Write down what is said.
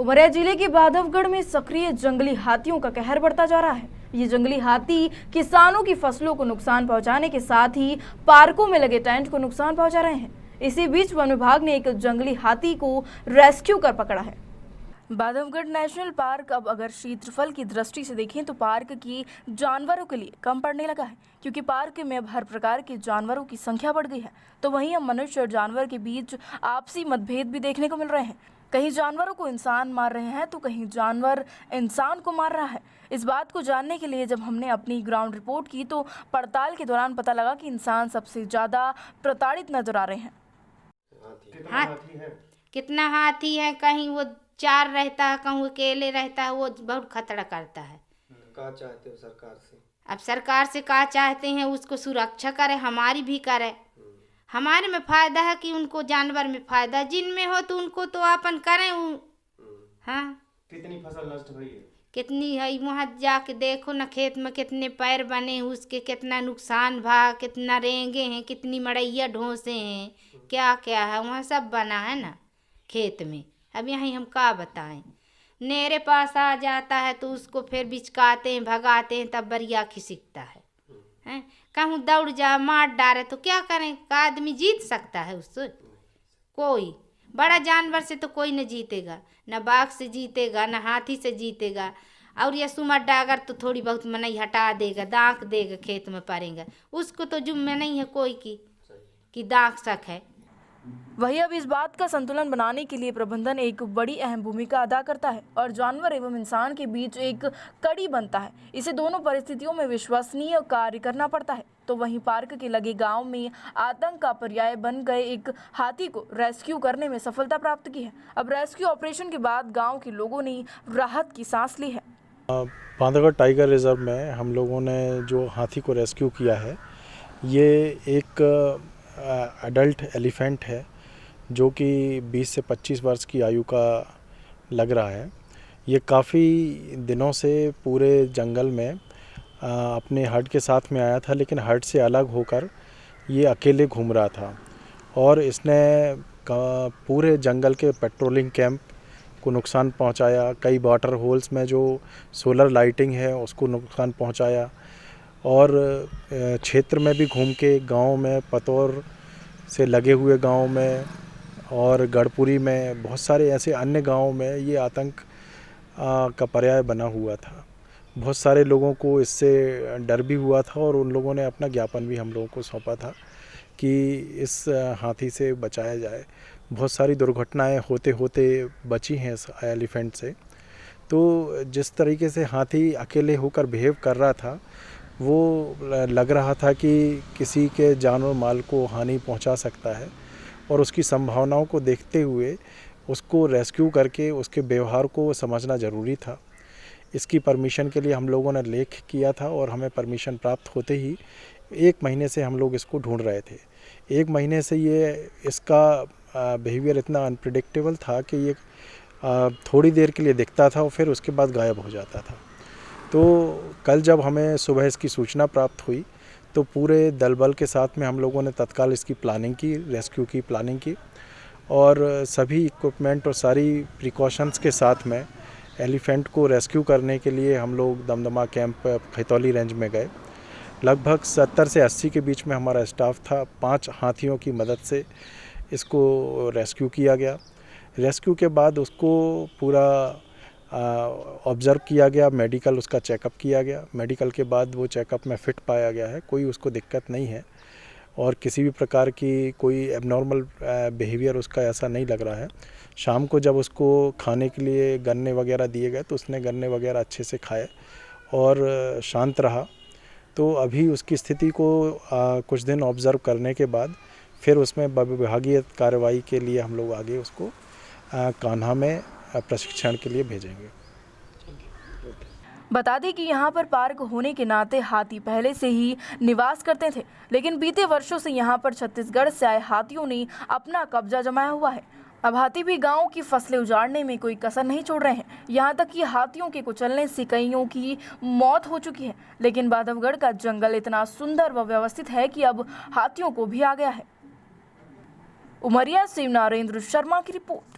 उमरिया जिले के बांधवगढ़ में सक्रिय जंगली हाथियों का कहर बढ़ता जा रहा है। ये जंगली हाथी किसानों की फसलों को नुकसान पहुंचाने के साथ ही पार्कों में लगे टेंट को नुकसान पहुंचा रहे हैं। इसी बीच वन विभाग ने एक जंगली हाथी को रेस्क्यू कर पकड़ा है। बांधवगढ़ नेशनल पार्क अब अगर क्षेत्रफल की दृष्टि से देखें तो पार्क की जानवरों के लिए कम पड़ने लगा है, क्योंकि पार्क में अब हर प्रकार के जानवरों की संख्या बढ़ गई है। तो वहीं अब मनुष्य और जानवर के बीच आपसी मतभेद भी देखने को मिल रहे हैं। कहीं जानवरों को इंसान मार रहे हैं तो कहीं जानवर इंसान को मार रहा है। इस बात को जानने के लिए जब हमने अपनी ग्राउंड रिपोर्ट की तो पड़ताल के दौरान पता लगा कि इंसान सबसे ज़्यादा प्रताड़ित नजर आ रहे हैं। कितना हाथी है, कहीं वो 4 रहता है, कहीं अकेले रहता है, वो बहुत खतरा करता है। क्या चाहते हो सरकार से? अब सरकार से क्या चाहते हैं, उसको सुरक्षा करे, हमारी भी करे। हमारे में फायदा है कि उनको जानवर में फायदा, जिनमें हो तो उनको तो अपन करें। हाँ, कितनी फसल नष्ट हुई है? कितनी है, वहाँ जाके देखो ना, खेत में कितने पैर बने, उसके कितना नुकसान भा, कितना रेंगे हैं, कितनी मड़ैया ढोसे हैं, क्या क्या है वहाँ सब बना है ना खेत में। अब यहीं हम क्या बताएं, मेरे पास आ जाता है तो उसको फिर बिचकाते हैं, भगाते हैं, तब बरिया खिसकता है। हैं, कहूँ दौड़ जा मार डाले तो क्या करें, का आदमी जीत सकता है उससे? कोई बड़ा जानवर से तो कोई न जीतेगा, न बाघ से जीतेगा, न हाथी से जीतेगा। और ये सुमर डागर तो थोड़ी बहुत मनई हटा देगा, दांक देगा, खेत में पड़ेगा, उसको तो जुम्मे नहीं है कोई कि दांक सक है। वहीं अब इस बात का संतुलन बनाने के लिए प्रबंधन एक बड़ी अहम भूमिका अदा करता है और जानवर एवं इंसान के बीच एक कड़ी बनता है। इसे दोनों परिस्थितियों में विश्वसनीय कार्य करना पड़ता है। तो वहीं पार्क के लगे गांव में आतंक का पर्याय बन गए एक हाथी को रेस्क्यू करने में सफलता प्राप्त की है। अब रेस्क्यू ऑपरेशन के बाद गाँव के लोगों ने राहत की सांस ली है। बांधवगढ़ टाइगर रिजर्व में हम लोगों ने जो हाथी को रेस्क्यू किया है, ये एक एडल्ट एलिफेंट है जो कि 20 से 25 वर्ष की आयु का लग रहा है। ये काफ़ी दिनों से पूरे जंगल में अपने हर्ड के साथ में आया था, लेकिन हर्ड से अलग होकर ये अकेले घूम रहा था और इसने पूरे जंगल के पेट्रोलिंग कैंप को नुकसान पहुंचाया। कई वाटर होल्स में जो सोलर लाइटिंग है उसको नुकसान पहुंचाया और क्षेत्र में भी घूम के गांव में, पतौर से लगे हुए गांव में और गढ़पुरी में, बहुत सारे ऐसे अन्य गांवों में ये आतंक का पर्याय बना हुआ था। बहुत सारे लोगों को इससे डर भी हुआ था और उन लोगों ने अपना ज्ञापन भी हम लोगों को सौंपा था कि इस हाथी से बचाया जाए। बहुत सारी दुर्घटनाएं होते होते बची हैं इस एलिफेंट से। तो जिस तरीके से हाथी अकेले होकर बिहेव कर रहा था, वो लग रहा था कि किसी के जान और माल को हानि पहुंचा सकता है और उसकी संभावनाओं को देखते हुए उसको रेस्क्यू करके उसके व्यवहार को समझना ज़रूरी था। इसकी परमिशन के लिए हम लोगों ने लेख किया था और हमें परमिशन प्राप्त होते ही 1 महीने से हम लोग इसको ढूंढ रहे थे। 1 महीने से इसका बिहेवियर इतना अनप्रिडिक्टेबल था कि ये थोड़ी देर के लिए दिखता था और फिर उसके बाद गायब हो जाता था। तो कल जब हमें सुबह इसकी सूचना प्राप्त हुई तो पूरे दल बल के साथ में हम लोगों ने तत्काल इसकी प्लानिंग की, रेस्क्यू की प्लानिंग की और सभी इक्विपमेंट और सारी प्रिकॉशंस के साथ में एलिफेंट को रेस्क्यू करने के लिए हम लोग दमदमा कैंप खैतौली रेंज में गए। लगभग 70 से 80 के बीच में हमारा स्टाफ था। 5 हाथियों की मदद से इसको रेस्क्यू किया गया। रेस्क्यू के बाद उसको पूरा ऑब्ज़र्व किया गया, मेडिकल उसका चेकअप किया गया। मेडिकल के बाद वो चेकअप में फ़िट पाया गया है, कोई उसको दिक्कत नहीं है और किसी भी प्रकार की कोई एबनॉर्मल बिहेवियर उसका ऐसा नहीं लग रहा है। शाम को जब उसको खाने के लिए गन्ने वगैरह दिए गए तो उसने गन्ने वगैरह अच्छे से खाए और शांत रहा। तो अभी उसकी स्थिति को कुछ दिन ऑब्ज़र्व करने के बाद फिर उसमें विभागीय कार्रवाई के लिए हम लोग आगे उसको कान्हा में प्रशिक्षण के लिए भेजेंगे। बता दें कि यहाँ पर पार्क होने के नाते हाथी पहले से ही निवास करते थे, लेकिन बीते वर्षों से यहाँ पर छत्तीसगढ़ से आए हाथियों ने अपना कब्जा जमाया हुआ है। अब हाथी भी गांव की फसलें उजाड़ने में कोई कसर नहीं छोड़ रहे हैं। यहाँ तक कि हाथियों के कुचलने से कईयों की मौत हो चुकी है। लेकिन बांधवगढ़ का जंगल इतना सुंदर व व्यवस्थित है कि अब हाथियों को भी आ गया है। उमरिया से नरेंद्र शर्मा की रिपोर्ट।